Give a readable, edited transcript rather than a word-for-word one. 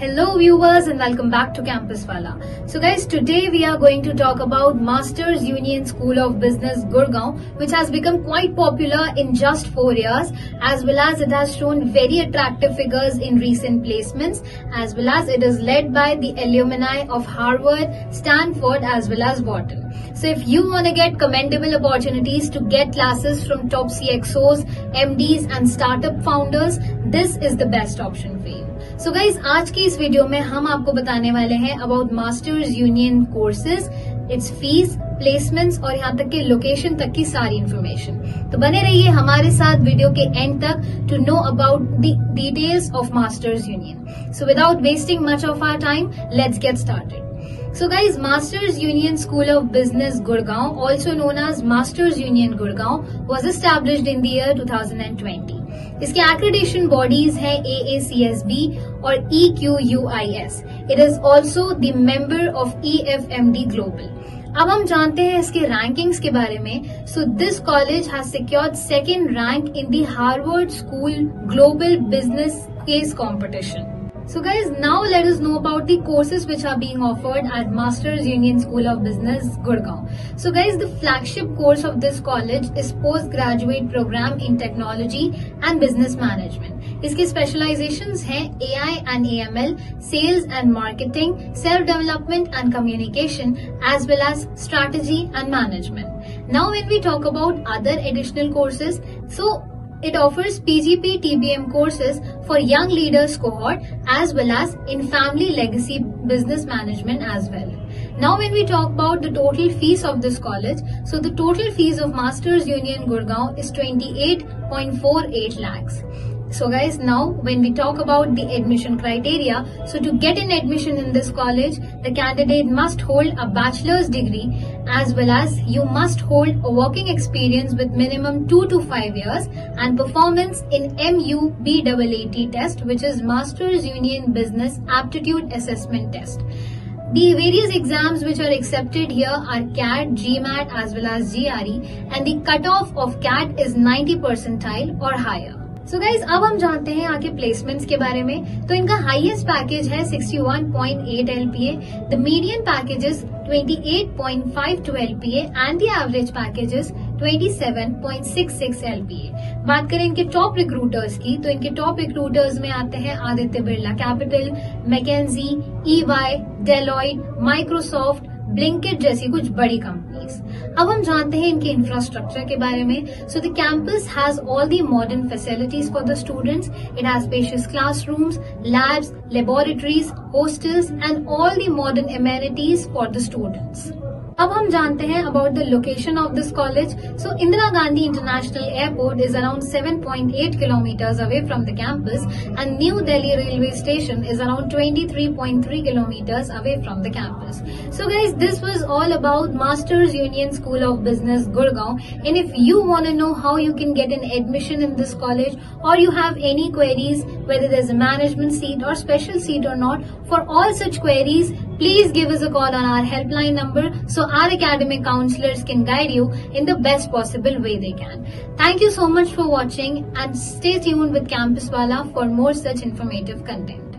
Hello viewers and welcome back to Campus Wala. So guys, today we are going to talk about Masters Union School of Business Gurgaon, which has become quite popular in just 4 years, as well as it has shown very attractive figures in recent placements, as well as it is led by the alumni of Harvard, Stanford as well as Wharton. So if you want to get commendable opportunities to get classes from top CXOs, MDs and startup founders, this is the best option for you. So guys, आज की इस video में हम आपको बताने वाले हैं about masters union courses, it's fees, placements और यहाँ तक के लोकेशन तक की सारी इन्फॉर्मेशन. तो बने रहिए हमारे साथ वीडियो के एंड तक to know about the details of Masters Union. So without wasting much of our time, let's get started. So guys, Masters Union School of Business Gurgaon, also known as Masters Union Gurgaon, was established in the year 2020. इसके accreditation bodies हैं AACSB और EQUIS. It is also the member of EFMD Global. अब हम जानते हैं इसके rankings के बारे में. So this college has secured second rank in the Harvard School Global Business Case Competition. So guys, now let us know about the courses which are being offered at Masters Union School of Business Gurgaon. So guys, the flagship course of this college is postgraduate program in technology and business management. इसके specializations हैं AI and AML, sales and marketing, self-development and communication, as well as strategy and management. Now when we talk about other additional courses, so it offers PGP TBM courses for young leaders cohort as well as in family legacy business management as well. Now when we talk about the total fees of this college, so the total fees of Masters Union Gurgaon is 28.48 lakhs. So guys, now when we talk about the admission criteria, so to get an admission in this college, the candidate must hold a bachelor's degree as well as you must hold a working experience with minimum 2 to 5 years and performance in MUBAAT test, which is Masters Union Business Aptitude Assessment Test. The various exams which are accepted here are CAT, GMAT as well as GRE, and the cutoff of CAT is 90 percentile or higher. So guys, अब हम जानते हैं आगे placements के बारे में. तो इनका हाईएस्ट पैकेज है 61.8 LPA, the median package is 28.52 LPA and the average package is 27.66 LPA. बात करें इनके टॉप रिक्रूटर्स की, तो इनके टॉप रिक्रूटर्स में आते हैं Aditya Birla Capital, McKinsey, EY, Deloitte, Microsoft, Blinkit जैसी कुछ बड़ी कंपनीज. अब हम जानते हैं इनके इंफ्रास्ट्रक्चर के बारे में. So the campus has all the modern facilities for the students. It has spacious classrooms, labs, laboratories, hostels and all the modern amenities for the students. अब हम जानते हैं about the location of this college. So Indira Gandhi international airport is around 7.8 kilometers away from the campus and New Delhi railway station is around 23.3 kilometers away from the campus. So guys, this was all about Masters Union School of Business Gurgaon, and if you want to know how you can get an admission in this college or you have any queries whether there's a management seat or special seat or not, for all such queries please give us a call on our helpline number so our academic counselors can guide you in the best possible way they can. Thank you so much for watching and stay tuned with Campus Wala for more such informative content.